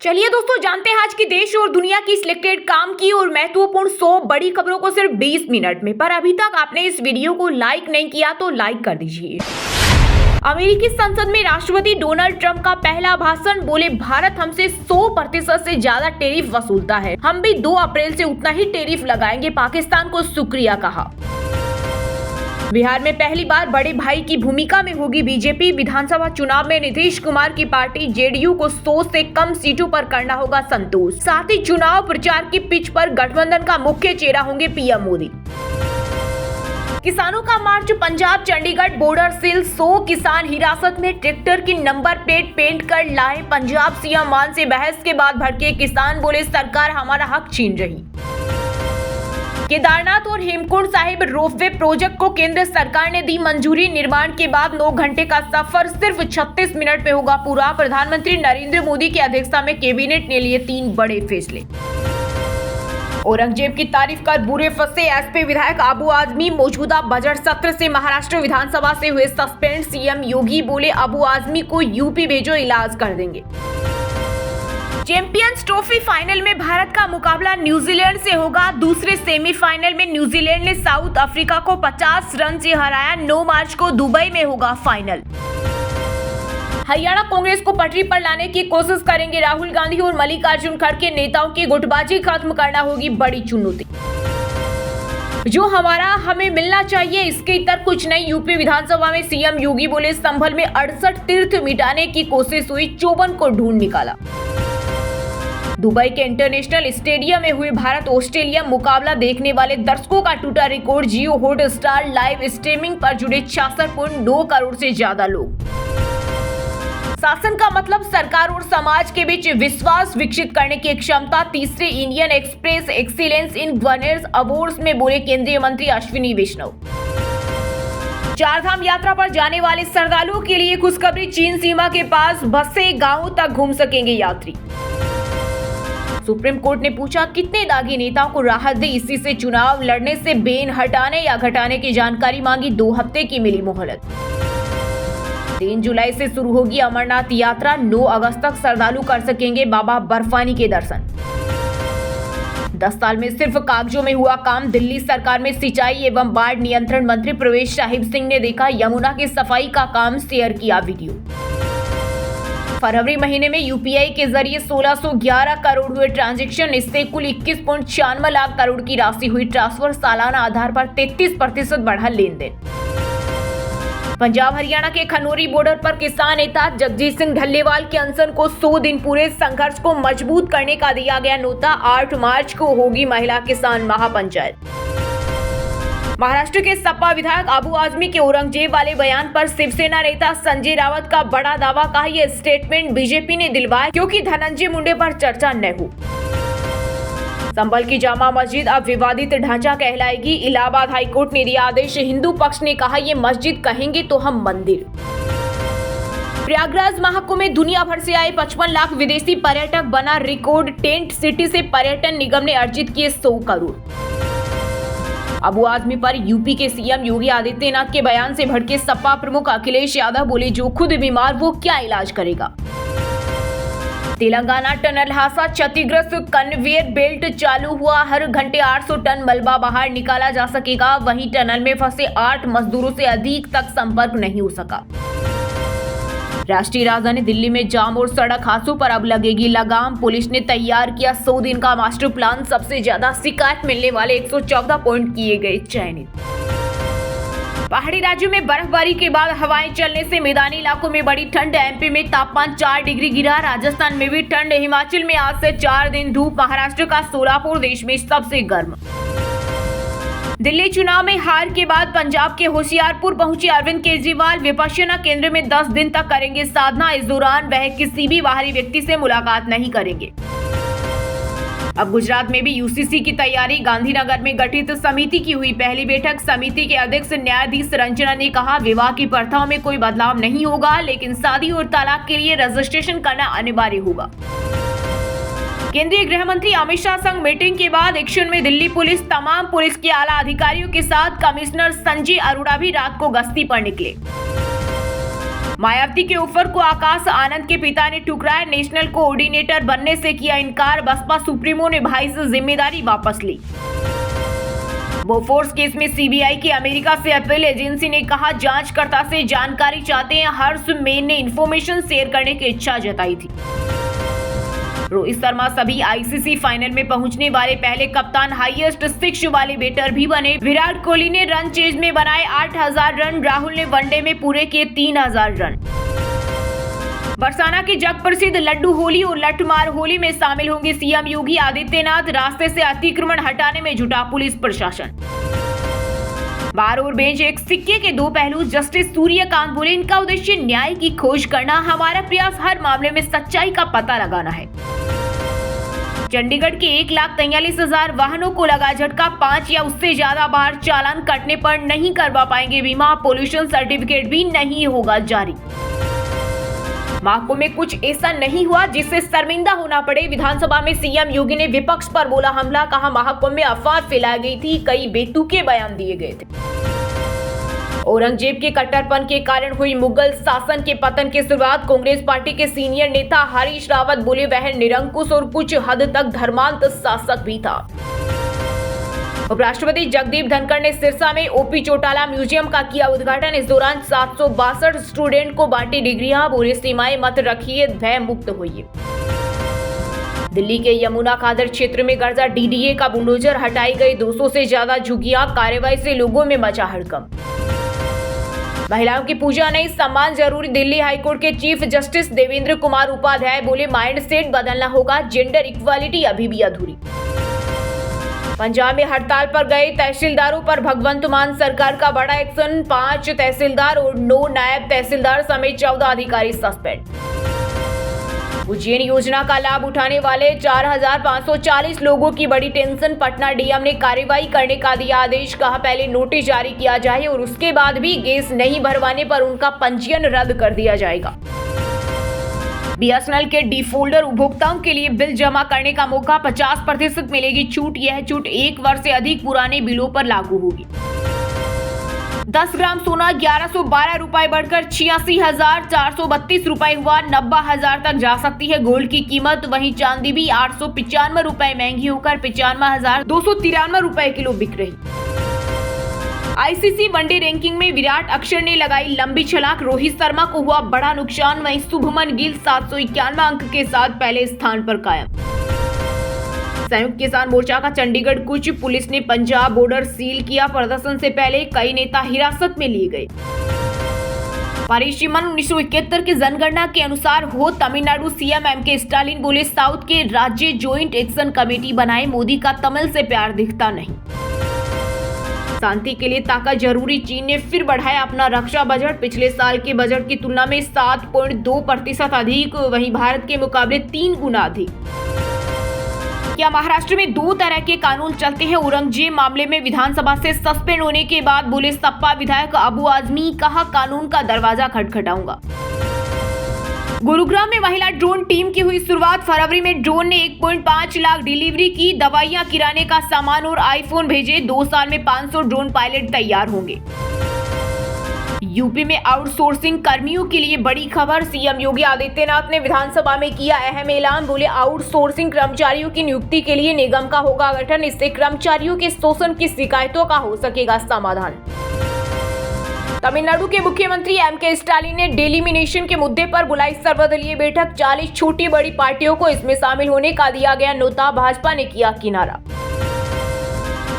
चलिए दोस्तों, जानते हैं आज की देश और दुनिया की सिलेक्टेड काम की और महत्वपूर्ण 100 बड़ी खबरों को सिर्फ 20 मिनट में। पर अभी तक आपने इस वीडियो को लाइक नहीं किया तो लाइक कर दीजिए। अमेरिकी संसद में राष्ट्रपति डोनाल्ड ट्रंप का पहला भाषण। बोले, भारत हमसे 100% से ज्यादा टैरिफ वसूलता है, हम भी 2 अप्रैल से उतना ही टैरिफ लगाएंगे, पाकिस्तान को शुक्रिया कहा। बिहार में पहली बार बड़े भाई की भूमिका में होगी बीजेपी। विधानसभा चुनाव में नीतीश कुमार की पार्टी जेडीयू को 100 से कम सीटों पर करना होगा संतोष। साथ ही चुनाव प्रचार की पिच पर गठबंधन का मुख्य चेहरा होंगे पीएम मोदी। किसानों का march. Punjab Chandigarh border seal. 100 किसान हिरासत में। ट्रैक्टर की नंबर प्लेट पेंट कर लाए। पंजाब सीएम मान से बहस के बाद भड़के किसान। बोले, सरकार हमारा हक छीन रही। केदारनाथ और हेमकुंड साहिब रोपवे प्रोजेक्ट को केंद्र सरकार ने दी मंजूरी। निर्माण के बाद 9 घंटे का सफर सिर्फ 36 मिनट में होगा पूरा। प्रधानमंत्री नरेंद्र मोदी की अध्यक्षता में कैबिनेट ने लिए 3 बड़े फैसले। औरंगजेब की तारीफ कर बुरे फंसे एसपी विधायक अबू आजमी। मौजूदा बजट सत्र से महाराष्ट्र विधानसभा से हुए सस्पेंड। सीएम योगी बोले, अबू आजमी को यूपी भेजो, इलाज कर देंगे। चैंपियंस ट्रॉफी फाइनल में भारत का मुकाबला न्यूजीलैंड से होगा। दूसरे सेमीफाइनल में न्यूजीलैंड ने साउथ अफ्रीका को 50 रन से हराया। 9 मार्च को दुबई में होगा फाइनल। हरियाणा कांग्रेस को पटरी पर लाने की कोशिश करेंगे राहुल गांधी और मल्लिकार्जुन खड़गे। नेताओं की गुटबाजी खत्म करना होगी बड़ी चुनौती। जो हमारा हमें मिलना चाहिए, इसके इतर कुछ नहीं। यूपी विधानसभा में सीएम योगी बोले, संभल में 68 तीर्थ मिटाने की कोशिश हुई, 54 को ढूंढ निकाला। दुबई के इंटरनेशनल स्टेडियम में हुए भारत ऑस्ट्रेलिया मुकाबला देखने वाले दर्शकों का टूटा रिकॉर्ड। जियो हॉटस्टार लाइव स्ट्रीमिंग पर जुड़े 66.2 करोड़ से ज्यादा लोग। शासन का मतलब सरकार और समाज के बीच विश्वास विकसित करने की क्षमता। तीसरे Indian express excellence in governance awards में बोले केंद्रीय मंत्री अश्विनी वैष्णव। 4 धाम यात्रा पर जाने वाले श्रद्धालुओं के लिए खुशखबरी। चीन सीमा के पास बसे गांवों तक घूम सकेंगे यात्री। सुप्रीम कोर्ट ने पूछा, कितने दागी नेताओं को राहत दे, इसी से चुनाव लड़ने से बैन हटाने या घटाने की जानकारी मांगी। 2 हफ्ते की मिली मोहलत। 3 जुलाई से शुरू होगी अमरनाथ यात्रा। 9 अगस्त तक श्रद्धालु कर सकेंगे बाबा बर्फानी के दर्शन। 10 साल में सिर्फ कागजों में हुआ काम। दिल्ली सरकार में सिंचाई एवं बाढ़ नियंत्रण मंत्री प्रवेश साहिब सिंह ने देखा यमुना की सफाई का काम, शेयर किया वीडियो। फरवरी महीने में यूपीआई के जरिए 1611 करोड़ हुए ट्रांजैक्शन। इससे कुल 21.96 लाख करोड़ की राशि हुई ट्रांसफर। सालाना आधार पर 33% बढ़ा लेन देन। पंजाब हरियाणा के खनौरी बॉर्डर पर किसान नेता जगजीत सिंह ढल्लेवाल के अनशन को 100 दिन पूरे। संघर्ष को मजबूत करने का दिया गया न्योता। 8 मार्च को होगी महिला किसान महापंचायत। महाराष्ट्र के सपा विधायक अबू आजमी के औरंगजेब वाले बयान पर शिवसेना नेता संजय रावत का बड़ा दावा। कहा, यह स्टेटमेंट बीजेपी ने दिलवाया क्योंकि धनंजय मुंडे पर चर्चा न हो। संभल की जामा मस्जिद अब विवादित ढांचा कहलाएगी। इलाहाबाद हाईकोर्ट ने दिया आदेश। हिंदू पक्ष ने कहा, ये मस्जिद कहेंगे तो हम मंदिर। प्रयागराज महाकुंभ में दुनिया भर से आए 55 लाख विदेशी पर्यटक, बना रिकॉर्ड। टेंट सिटी से पर्यटन निगम ने अर्जित किए 100 करोड़। अबू आजमी पर यूपी के सीएम योगी आदित्यनाथ के बयान से भड़के सपा प्रमुख अखिलेश यादव। बोले, जो खुद बीमार वो क्या इलाज करेगा। तेलंगाना टनल हादसा। क्षतिग्रस्त कन्वेयर बेल्ट चालू हुआ। हर घंटे 800 टन मलबा बाहर निकाला जा सकेगा। वहीं टनल में फंसे 8 मजदूरों से अधिक तक संपर्क नहीं हो सका। राष्ट्रीय राजधानी दिल्ली में जाम और सड़क हादसों पर अब लगेगी लगाम। पुलिस ने तैयार किया 100 दिन का मास्टर प्लान। सबसे ज्यादा शिकायत मिलने वाले 114 पॉइंट किए गए चयनित। पहाड़ी राज्यों में बर्फबारी के बाद हवाएं चलने से मैदानी इलाकों में बड़ी ठंड। एमपी में तापमान 4 डिग्री गिरा। राजस्थान में भी ठंड। हिमाचल में आज से 4 दिन धूप। महाराष्ट्र का सोलापुर देश में सबसे गर्म। दिल्ली चुनाव में हार के बाद पंजाब के होशियारपुर पहुंचे अरविंद केजरीवाल। विपश्यना केंद्र में 10 दिन तक करेंगे साधना। इस दौरान वह किसी भी बाहरी व्यक्ति से मुलाकात नहीं करेंगे। अब गुजरात में भी यूसीसी की तैयारी। गांधीनगर में गठित समिति की हुई पहली बैठक। समिति के अध्यक्ष न्यायाधीश रंजना ने कहा, विवाह की प्रथाओं में कोई बदलाव नहीं होगा, लेकिन शादी और तलाक के लिए रजिस्ट्रेशन करना अनिवार्य होगा। केंद्रीय गृह मंत्री अमित शाह संग मीटिंग के बाद एक्शन में दिल्ली पुलिस। तमाम पुलिस के आला अधिकारियों के साथ कमिश्नर संजय अरोड़ा भी रात को गश्ती पर निकले। मायावती के ऑफर को आकाश आनंद के पिता ने ठुकराया। नेशनल कोऑर्डिनेटर बनने से किया इनकार। बसपा सुप्रीमो ने भाई से जिम्मेदारी वापस ली। बोफोर्स केस में सीबीआई की अमेरिका से अपील। एजेंसी ने कहा जांचकर्ता से जानकारी चाहते हैं। हर्ष मेन ने इंफॉर्मेशन शेयर करने की इच्छा जताई थी। रोहित शर्मा सभी आईसीसी फाइनल में पहुंचने वाले पहले कप्तान। हाईएस्ट 6 वाले बैटर भी बने। विराट कोहली ने रन चेज में बनाए 8000 रन। राहुल ने वनडे में पूरे किए 3000 रन। बरसाना के जग प्रसिद्ध लड्डू होली और लठमार होली में शामिल होंगे सीएम योगी आदित्यनाथ। रास्ते से अतिक्रमण हटाने में जुटा पुलिस प्रशासन। बार और बेंच एक सिक्के के दो पहलू। जस्टिस सूर्यकांत बोले इनका उद्देश्य न्याय की खोज करना। हमारा प्रयास हर मामले में सच्चाई का पता लगाना है। चंडीगढ़ के 1,43,000 वाहनों को लगा झटका। 5 या उससे ज्यादा बार चालान कटने पर नहीं करवा पाएंगे बीमा। पोल्यूशन सर्टिफिकेट भी नहीं होगा जारी। महाकुंभ में कुछ ऐसा नहीं हुआ जिससे शर्मिंदा होना पड़े। विधानसभा में सीएम योगी ने विपक्ष पर बोला हमला। कहा महाकुंभ में अफवाह फैलाई गई थी। कई बेतुके बयान दिए गए थे। औरंगजेब के कट्टरपन के कारण हुई मुगल शासन के पतन की शुरुआत। कांग्रेस पार्टी के सीनियर नेता हरीश रावत बोले वह निरंकुश और कुछ हद तक धर्मांत शासक भी था। उपराष्ट्रपति जगदीप धनखड़ ने सिरसा में ओपी चौटाला म्यूजियम का किया उद्घाटन। इस दौरान 762 स्टूडेंट को बांटी डिग्रियां। बोले सीमाएं मत रखिए, भय मुक्त होइए। दिल्ली के यमुना खादर क्षेत्र में गर्जा डीडीए का बुलडोजर हटाई गई। 200 से ज्यादा झुग्गियां। कार्रवाई से लोगों में मचा हड़कंप। महिलाओं की पूजा नहीं, सम्मान जरूरी। दिल्ली हाईकोर्ट के चीफ जस्टिस देवेंद्र कुमार उपाध्याय बोले माइंडसेट बदलना होगा। जेंडर इक्वालिटी अभी भी अधूरी। पंजाब में हड़ताल पर गए तहसीलदारों पर भगवंत मान सरकार का बड़ा एक्शन। 5 तहसीलदार और 9 नायब तहसीलदार समेत 14 अधिकारी सस्पेंड। उज्जैन योजना का लाभ उठाने वाले 4,540 लोगों की बड़ी टेंशन। पटना डीएम ने कार्रवाई करने का दिया आदेश। कहा पहले नोटिस जारी किया जाए और उसके बाद भी गैस नहीं भरवाने पर उनका पंजीयन रद्द कर दिया जाएगा। बीएसएनएल के डिफॉल्टर उपभोक्ताओं के लिए बिल जमा करने का मौका। 50% मिलेगी छूट। यह छूट 1 वर्ष से अधिक पुराने बिलों पर लागू होगी। 10 ग्राम सोना 1112 रुपए बढ़कर 86,432 रुपए हुआ। 90,000 तक जा सकती है गोल्ड की कीमत। वहीं चांदी भी 895 रुपए महंगी होकर 95,293 रुपए किलो बिक रही। आईसीसी वनडे रैंकिंग में विराट अक्षर ने लगाई लंबी छलांग। रोहित शर्मा को हुआ बड़ा नुकसान। वहीं शुभमन गिल 791 अंक के साथ पहले स्थान पर कायम। संयुक्त किसान मोर्चा का चंडीगढ़ कूच। पुलिस ने पंजाब बॉर्डर सील किया। प्रदर्शन से पहले कई नेता हिरासत में लिए गए। परिसीमन 1971 की जनगणना के अनुसार हो। तमिलनाडु सीएम एमके स्टालिन बोले साउथ के राज्य ज्वाइंट एक्शन कमेटी बनाए। मोदी का तमिल से प्यार दिखता नहीं। शांति के लिए ताकत जरूरी। चीन ने फिर बढ़ाया अपना रक्षा बजट। पिछले साल के बजट की तुलना में 7.2% अधिक। वहीं भारत के मुकाबले 3 गुना अधिक। क्या महाराष्ट्र में 2 तरह के कानून चलते हैं? औरंगजेब मामले में विधानसभा से सस्पेंड होने के बाद बोले सपा विधायक अबू आजमी। कहा कानून का दरवाजा खटखटाऊंगा। गुरुग्राम में महिला ड्रोन टीम की हुई शुरुआत। फरवरी में ड्रोन ने 1.5 लाख डिलीवरी की। दवाइयां, किराने का सामान और आईफोन भेजे। 2 साल में 500 ड्रोन पायलट तैयार होंगे। यूपी में आउटसोर्सिंग कर्मियों के लिए बड़ी खबर। सीएम योगी आदित्यनाथ ने विधानसभा में किया अहम ऐलान। बोले आउटसोर्सिंग कर्मचारियों की नियुक्ति के लिए निगम का होगा गठन। इससे कर्मचारियों के शोषण की शिकायतों का हो सकेगा समाधान। तमिलनाडु के मुख्यमंत्री एमके स्टालिन ने डेलिमिनेशन के मुद्दे पर बुलाई सर्वदलीय बैठक। 40 छोटी बड़ी पार्टियों को इसमें शामिल होने का दिया गया न्योता। भाजपा ने किया किनारा।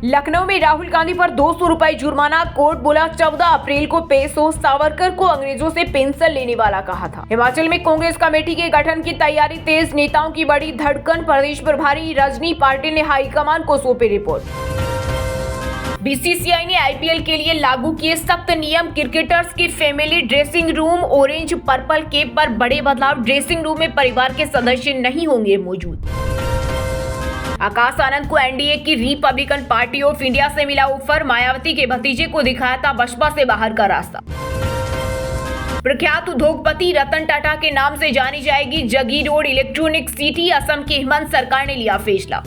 लखनऊ में राहुल गांधी पर 200 रुपए जुर्माना। कोर्ट बोला 14 अप्रैल को पेश हो। सावरकर को अंग्रेजों से पेंशन लेने वाला कहा था। हिमाचल में कांग्रेस कमेटी के गठन की तैयारी तेज। नेताओं की बड़ी धड़कन। प्रदेश प्रभारी रजनी पाटिल ने हाईकमान को सौंपी रिपोर्ट। बीसीसीआई ने आईपीएल के लिए लागू किए सख्त नियम। क्रिकेटर्स की family dressing room orange purple cap पर बड़े बदलाव। ड्रेसिंग रूम में परिवार के सदस्य नहीं होंगे मौजूद। आकाश आनंद को एनडीए की रिपब्लिकन पार्टी ऑफ इंडिया से मिला ऑफर। मायावती के भतीजे को दिखाया था बसपा से बाहर का रास्ता। प्रख्यात उद्योगपति रतन टाटा के नाम से जानी जाएगी जगीरोड इलेक्ट्रॉनिक सिटी। असम की हेमंत सरकार ने लिया फैसला।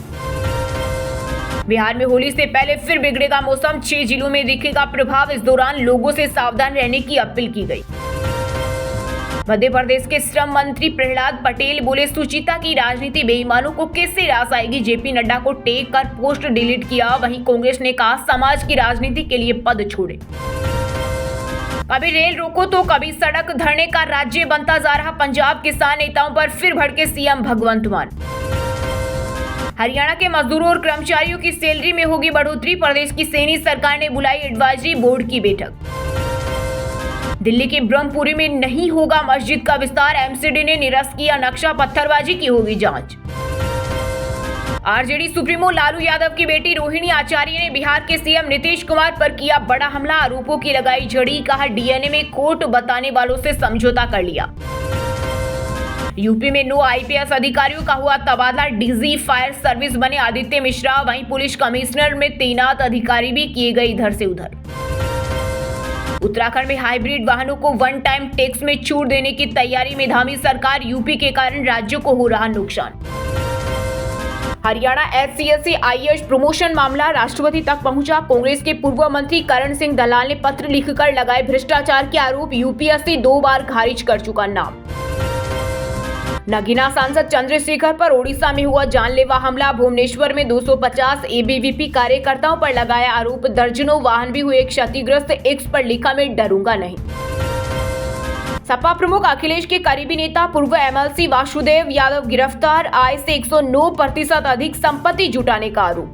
बिहार में होली से पहले फिर बिगड़ेगा मौसम। 6 जिलों में दिखेगा प्रभाव। इस दौरान लोगों से सावधान रहने की अपील की गई। मध्य प्रदेश के श्रम मंत्री प्रहलाद पटेल बोले, सुचिता की राजनीति बेईमानों को किससे रास आएगी। जेपी नड्डा को टेक कर पोस्ट डिलीट किया। वहीं कांग्रेस ने कहा, समाज की राजनीति के लिए पद छोड़े। कभी रेल रोको तो कभी सड़क धरने का राज्य बनता जा रहा पंजाब। किसान नेताओं पर फिर भड़के सीएम भगवंत मान। हरियाणा के मजदूरों और कर्मचारियों की सैलरी में होगी बढ़ोतरी। प्रदेश की सैनी सरकार ने बुलाई एडवाइजरी बोर्ड की बैठक। दिल्ली के ब्रह्मपुरी में नहीं होगा मस्जिद का विस्तार। एमसीडी ने निरस्त किया नक्शा। पत्थरबाजी की होगी जांच। आरजेडी सुप्रीमो लालू यादव की बेटी रोहिणी आचार्य ने बिहार के सीएम नीतीश कुमार पर किया बड़ा हमला। आरोपों की लगाई झड़ी। कहा, डीएनए में खोट बताने वालों से समझौता कर लिया। यूपी में 9 आईपीएस अधिकारियों का हुआ तबादला। डीजी फायर सर्विस बने आदित्य मिश्रा। वहीं पुलिस कमिश्नर में तैनात अधिकारी भी किए गए इधर से उधर। उत्तराखंड में हाइब्रिड वाहनों को वन टाइम टैक्स में छूट देने की तैयारी में धामी सरकार। यूपी के कारण राज्यों को हो रहा नुकसान। हरियाणा SC/SC IAS प्रमोशन मामला राष्ट्रपति तक पहुंचा। कांग्रेस के पूर्व मंत्री करण सिंह दलाल ने पत्र लिखकर लगाए भ्रष्टाचार के आरोप। यूपीएससी 2 बार खारिज कर चुका नाम। नगीना सांसद चंद्रशेखर पर ओडिशा में हुआ जानलेवा हमला। भुवनेश्वर में 250 ABVP कार्यकर्ताओं पर लगाया आरोप। दर्जनों वाहन भी हुए क्षतिग्रस्त। एक्स पर लिखा, मैं डरूंगा नहीं। सपा प्रमुख अखिलेश के करीबी नेता पूर्व MLC वासुदेव यादव गिरफ्तार। आय से 109% अधिक संपत्ति जुटाने का आरोप।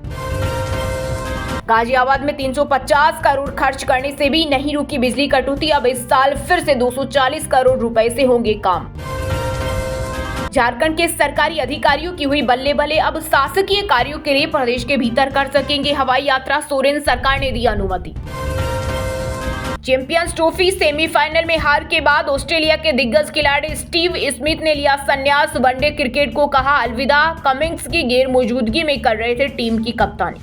गाजियाबाद में 350 करोड़ खर्च करने से भी नहीं रुकी बिजली कटौती। अब इस साल फिर से 240 करोड़ रुपए से होंगे काम। झारखंड के सरकारी अधिकारियों की हुई बल्ले बल्ले। अब शासकीय कार्यों के लिए प्रदेश के भीतर कर सकेंगे हवाई यात्रा। सोरेन सरकार ने दी अनुमति। चैंपियंस ट्रॉफी सेमीफाइनल में हार के बाद ऑस्ट्रेलिया के दिग्गज खिलाड़ी स्टीव स्मिथ ने लिया संन्यास। वनडे क्रिकेट को कहा अलविदा। कमिंग्स की गैर मौजूदगी में कर रहे थे टीम की कप्तानी।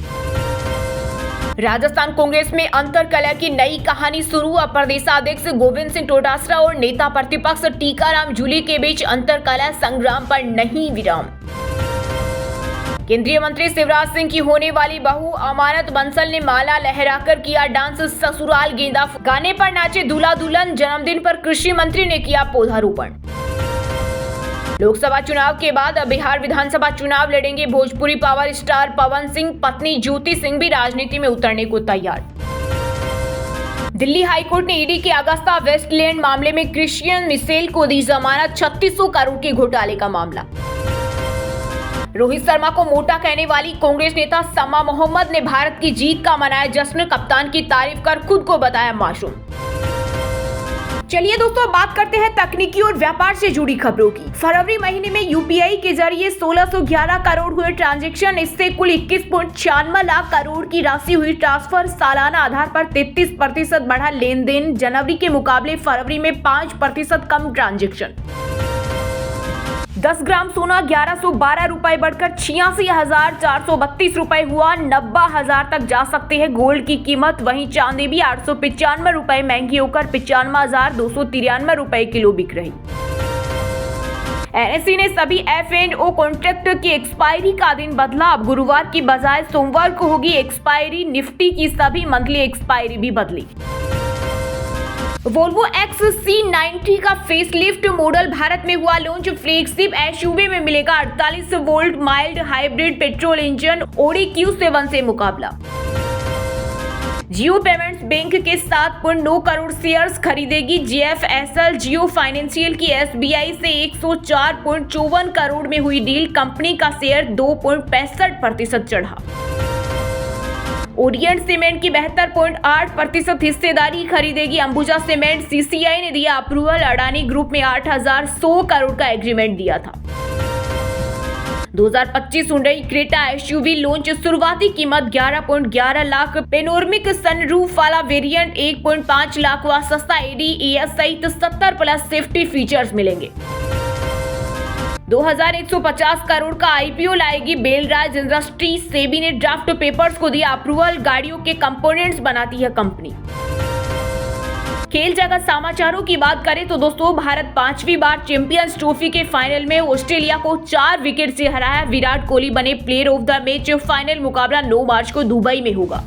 राजस्थान कांग्रेस में अंतरकलह की नई कहानी शुरू। प्रदेशाध्यक्ष गोविंद सिंह डोटासरा और नेता प्रतिपक्ष टीकाराम जूली के बीच अंतरकलह संग्राम पर नहीं विराम। केंद्रीय मंत्री शिवराज सिंह की होने वाली बहू अमानत बंसल ने माला लहराकर किया डांस। ससुराल गेंदा गाने पर नाचे दूल्हा दुल्हन। जन्मदिन पर कृषि मंत्री ने किया पौधारोपण। लोकसभा चुनाव के बाद अब बिहार विधानसभा चुनाव लड़ेंगे भोजपुरी पावर स्टार पवन सिंह। पत्नी ज्योति सिंह भी राजनीति में उतरने को तैयार। दिल्ली हाईकोर्ट ने ईडी के अगस्ता वेस्टलैंड मामले में क्रिश्चियन मिशेल को दी जमानत। 3600 करोड़ के घोटाले का मामला। रोहित शर्मा को मोटा कहने वाली कांग्रेस नेता समा मोहम्मद ने भारत की जीत का मनाया जश्न। कप्तान की तारीफ कर खुद को बताया मासूम। चलिए दोस्तों, बात करते हैं तकनीकी और व्यापार से जुड़ी खबरों की। फरवरी महीने में यूपीआई के जरिए 1611 करोड़ हुए ट्रांजैक्शन। इससे कुल 21.96 लाख करोड़ की राशि हुई ट्रांसफर। सालाना आधार पर 33% बढ़ा लेन देन। जनवरी के मुकाबले फरवरी में 5% कम ट्रांजैक्शन। 10 ग्राम सोना 1112 रुपए बढ़कर 86,432 रुपए हुआ। 90,000 तक जा सकते हैं गोल्ड की कीमत। वहीं चांदी भी 895 रुपए महंगी होकर 95,293 रुपए किलो बिक रही। NSE ने सभी F&O कॉन्ट्रैक्ट की एक्सपायरी का दिन बदला। अब गुरुवार की बजाय सोमवार को होगी एक्सपायरी। निफ्टी की सभी मंथली एक्सपायरी भी बदली। वोल्वो XC90 का फेसलिफ्ट मॉडल भारत में हुआ लॉन्च। फ्लैगशिप SUV में मिलेगा 48 volt mild hybrid petrol engine. Audi Q7 से मुकाबला। जियो पेमेंट्स बैंक के 7.9 करोड़ शेयर्स खरीदेगी JFSL। जियो फाइनेंशियल की SBI से 104.54 करोड़ में हुई डील। कंपनी का शेयर 2.65% चढ़ा। ओरिएंट सीमेंट की 72.8% हिस्सेदारी खरीदेगी अंबुजा सीमेंट। CCI ने दिया अप्रूवल। अडानी ग्रुप में 8,100 करोड़ का एग्रीमेंट दिया था। 2025 हुंडई क्रेटा SUV लॉन्च। शुरुआती कीमत 11.11 लाख। पेनोरमिक सनरूफ वाला वेरिएंट 1.5 लाख व सस्ता ADAS सहित 70+ सेफ्टी फीचर्स मिलेंगे। 2150 करोड़ का IPO लाएगी बेलराज इंडस्ट्री। सेबी ने ड्राफ्ट पेपर्स को दिया अप्रूवल। गाड़ियों के कंपोनेंट्स बनाती है कंपनी। खेल जगत समाचारों की बात करें तो दोस्तों, भारत 5वीं बार चैंपियंस ट्रॉफी के फाइनल में ऑस्ट्रेलिया को 4 विकेट से हराया। विराट कोहली बने player of the match. Final मुकाबला 9 मार्च को दुबई में होगा।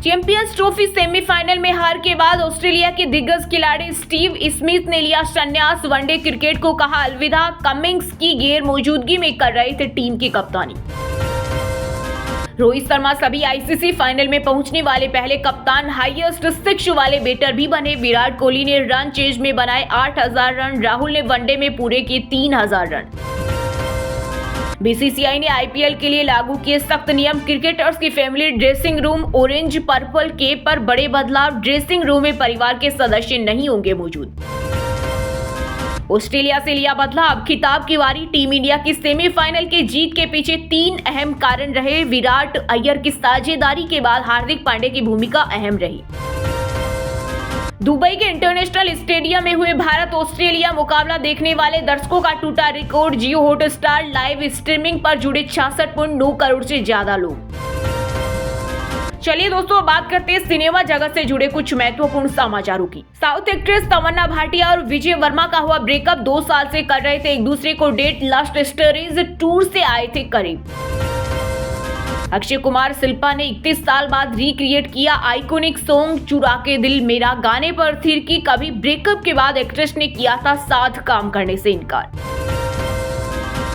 चैंपियंस ट्रॉफी सेमीफाइनल में हार के बाद ऑस्ट्रेलिया के दिग्गज खिलाड़ी स्टीव स्मिथ ने लिया संन्यास। वनडे क्रिकेट को कहा अलविदा। कमिंस की गैर मौजूदगी में कर रहे थे टीम की कप्तानी। रोहित शर्मा सभी आईसीसी फाइनल में पहुंचने वाले पहले कप्तान। हाईएस्ट 6 वाले बैटर भी बने। विराट कोहली ने रन चेज में बनाए 8000 रन। राहुल ने वनडे में पूरे किए 3000 रन। बीसीसीआई ने आईपीएल के लिए लागू किए सख्त नियम। क्रिकेटर्स की family dressing room orange purple cap पर बड़े बदलाव। ड्रेसिंग रूम में परिवार के सदस्य नहीं होंगे मौजूद। ऑस्ट्रेलिया से लिया बदलाव। खिताब की बारी। टीम इंडिया की सेमीफाइनल की जीत के पीछे 3 अहम कारण रहे। विराट अय्यर की साझेदारी के बाद हार्दिक पांड्या की भूमिका अहम रही। दुबई के इंटरनेशनल स्टेडियम में हुए भारत ऑस्ट्रेलिया मुकाबला देखने वाले दर्शकों का टूटा रिकॉर्ड। जियो हॉटस्टार लाइव स्ट्रीमिंग पर जुड़े 66.9 करोड़ से ज्यादा लोग। चलिए दोस्तों, बात करते हैं सिनेमा जगत से जुड़े कुछ महत्वपूर्ण समाचारों की। साउथ एक्ट्रेस तमन्ना भाटिया और विजय वर्मा का हुआ ब्रेकअप। 2 साल से कर रहे थे एक दूसरे को डेट। लास्ट स्टोरीज टूर से आए थे करीब। अक्षय कुमार शिल्पा ने 31 साल बाद रिक्रिएट किया आइकॉनिक सॉन्ग चुरा के दिल मेरा। गाने पर थिर की कभी ब्रेकअप के बाद एक्ट्रेस ने किया था साथ काम करने से इनकार।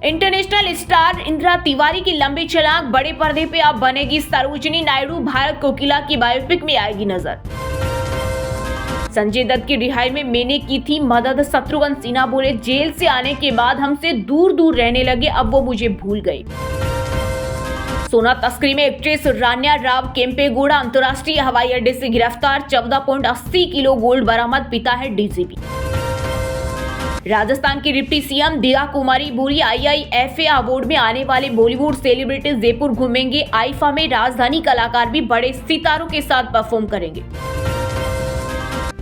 इंटरनेशनल स्टार इंदिरा तिवारी की लंबी छलांग। बड़े पर्दे पे अब बनेगी सरोजिनी नायडू। भारत कोकिला की बायोपिक में आएगी नजर। संजय दत्त की रिहाई में मैंने की थी मदद। शत्रुघ्न सिन्हा बोले जेल से आने के बाद हमसे दूर दूर रहने लगे, अब वो मुझे भूल गए। सोना तस्करी में एक्ट्रेस रान्या राव केम्पेगौड़ा अंतर्राष्ट्रीय हवाई अड्डे से गिरफ्तार। 14.80 किलो गोल्ड बरामद। पिता है डीजीपी। राजस्थान की डिप्टी सीएम दिया कुमारी बोली IIFA अवार्ड में आने वाले बॉलीवुड सेलिब्रिटीज जयपुर घूमेंगे। आईफा में राजधानी कलाकार भी बड़े सितारों के साथ परफॉर्म करेंगे।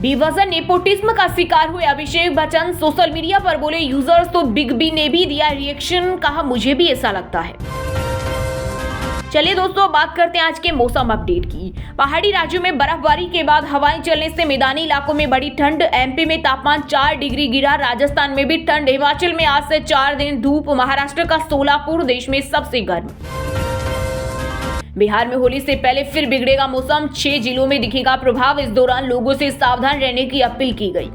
बेवजह नेपोटिज्म का शिकार हुए अभिषेक बच्चन सोशल मीडिया पर बोले यूजर्स तो बिग बी ने भी दिया रिएक्शन। कहा मुझे भी ऐसा लगता है। चलिए दोस्तों, बात करते हैं आज के मौसम अपडेट की। पहाड़ी राज्यों में बर्फबारी के बाद हवाएं चलने से मैदानी इलाकों में बड़ी ठंड। एमपी में तापमान 4 डिग्री गिरा। राजस्थान में भी ठंड। हिमाचल में आज से 4 दिन धूप। महाराष्ट्र का सोलापुर देश में सबसे गर्म। बिहार में होली से पहले फिर बिगड़ेगा मौसम। 6 जिलों में दिखेगा प्रभाव। इस दौरान लोगों से सावधान रहने की अपील की गई।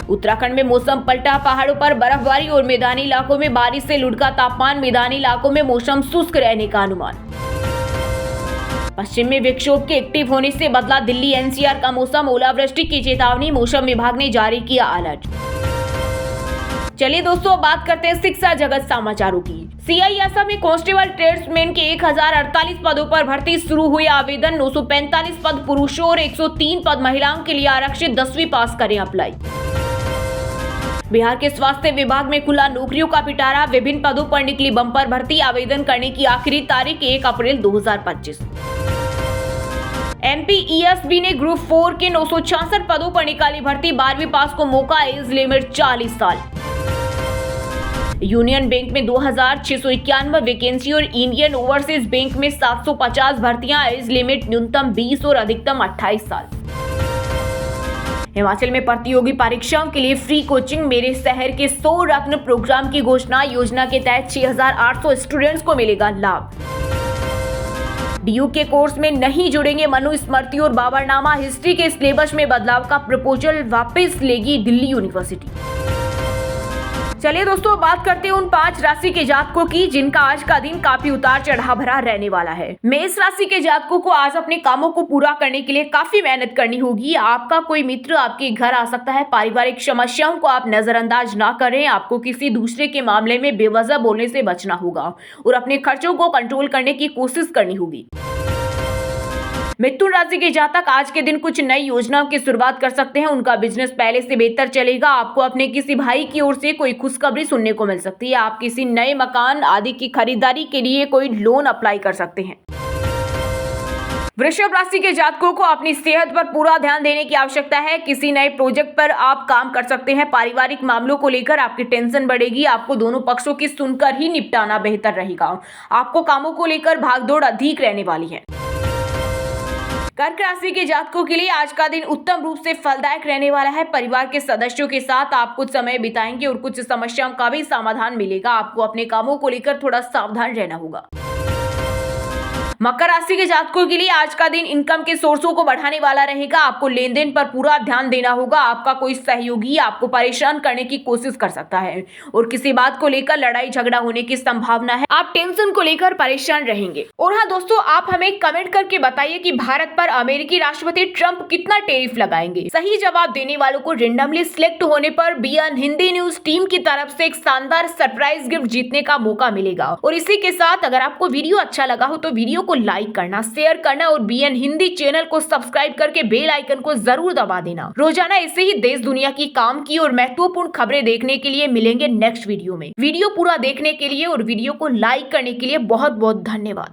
उत्तराखंड में मौसम पलटा। पहाड़ों पर बर्फबारी और मैदानी इलाकों में बारिश से लुढ़का तापमान। मैदानी इलाकों में मौसम शुष्क रहने का अनुमान। पश्चिम में विक्षोभ के एक्टिव होने से बदला दिल्ली एनसीआर का मौसम। ओलावृष्टि की चेतावनी। मौसम विभाग ने जारी किया अलर्ट। चलिए दोस्तों, बात करते हैं शिक्षा जगत समाचारों की। सीआईएसएफ में कांस्टेबल ट्रेड्समैन के 1048 पदों पर भर्ती शुरू हुए आवेदन। 945 पद पुरुषों और 103 पद महिलाओं के लिए आरक्षित। 10वीं पास करें अप्लाई। बिहार के स्वास्थ्य विभाग में खुला नौकरियों का पिटारा। विभिन्न पदों पर निकली बम्पर भर्ती। आवेदन करने की आखिरी तारीख 1 अप्रैल 2025। एमपीईएसबी ने ग्रुप 4 के 966 पदों पर निकाली भर्ती। 12वीं पास को मौका। एज लिमिट 40 साल। यूनियन बैंक में 2691 वैकेंसी और इंडियन ओवरसीज बैंक में 750 भर्तियां। एज लिमिट न्यूनतम 20 और अधिकतम 28 साल। हिमाचल में प्रतियोगी परीक्षाओं के लिए फ्री कोचिंग। मेरे शहर के 100 रत्न प्रोग्राम की घोषणा। योजना के तहत 6800 स्टूडेंट्स को मिलेगा लाभ। डीयू के कोर्स में नहीं जुड़ेंगे मनुस्मृति और बाबरनामा। हिस्ट्री के सिलेबस में बदलाव का प्रपोजल वापस लेगी दिल्ली यूनिवर्सिटी। चलिए दोस्तों, बात करते हैं उन 5 राशि के जातकों की जिनका आज का दिन काफी उतार चढ़ाव भरा रहने वाला है। मेष राशि के जातकों को आज अपने कामों को पूरा करने के लिए काफी मेहनत करनी होगी। आपका कोई मित्र आपके घर आ सकता है। पारिवारिक समस्याओं को आप नजरअंदाज ना करें। आपको किसी दूसरे के मामले में बेवजह बोलने से बचना होगा और अपने खर्चों को कंट्रोल करने की कोशिश करनी होगी। मिथुन राशि के जातक आज के दिन कुछ नई योजनाओं की शुरुआत कर सकते हैं। उनका बिजनेस पहले से बेहतर चलेगा। आपको अपने किसी भाई की ओर से कोई खुशखबरी सुनने को मिल सकती है। आप किसी नए मकान आदि की खरीदारी के लिए कोई लोन अप्लाई कर सकते हैं। वृषभ राशि के जातकों को अपनी सेहत पर पूरा ध्यान देने की आवश्यकता है। किसी नए प्रोजेक्ट पर आप काम कर सकते हैं। पारिवारिक मामलों को लेकर आपकी टेंशन बढ़ेगी। आपको दोनों पक्षों की सुनकर ही निपटाना बेहतर रहेगा। आपको कामों को लेकर भागदौड़ अधिक रहने वाली है। कर्क राशि के जातकों के लिए आज का दिन उत्तम रूप से फलदायक रहने वाला है। परिवार के सदस्यों के साथ आप कुछ समय बिताएंगे और कुछ समस्याओं का भी समाधान मिलेगा। आपको अपने कामों को लेकर थोड़ा सावधान रहना होगा। मकर राशि के जातकों के लिए आज का दिन इनकम के सोर्सों को बढ़ाने वाला रहेगा। आपको लेन देन पर पूरा ध्यान देना होगा। आपका कोई सहयोगी आपको परेशान करने की कोशिश कर सकता है और किसी बात को लेकर लड़ाई झगड़ा होने की संभावना है। आप टेंशन को लेकर परेशान रहेंगे। और हाँ दोस्तों, आप हमें कमेंट करके बताइए कि भारत पर अमेरिकी राष्ट्रपति ट्रंप कितना टैरिफ लगाएंगे। सही जवाब देने वालों को रेंडमली सिलेक्ट होने पर बीएन हिंदी न्यूज टीम की तरफ से एक शानदार सरप्राइज गिफ्ट जीतने का मौका मिलेगा। और इसी के साथ अगर आपको वीडियो अच्छा लगा हो तो वीडियो को लाइक करना, शेयर करना और बीएन हिंदी चैनल को सब्सक्राइब करके बेल आइकन को जरूर दबा देना। रोजाना ऐसे ही देश दुनिया की काम की और महत्वपूर्ण खबरें देखने के लिए मिलेंगे नेक्स्ट वीडियो में। वीडियो पूरा देखने के लिए और वीडियो को लाइक करने के लिए बहुत बहुत धन्यवाद।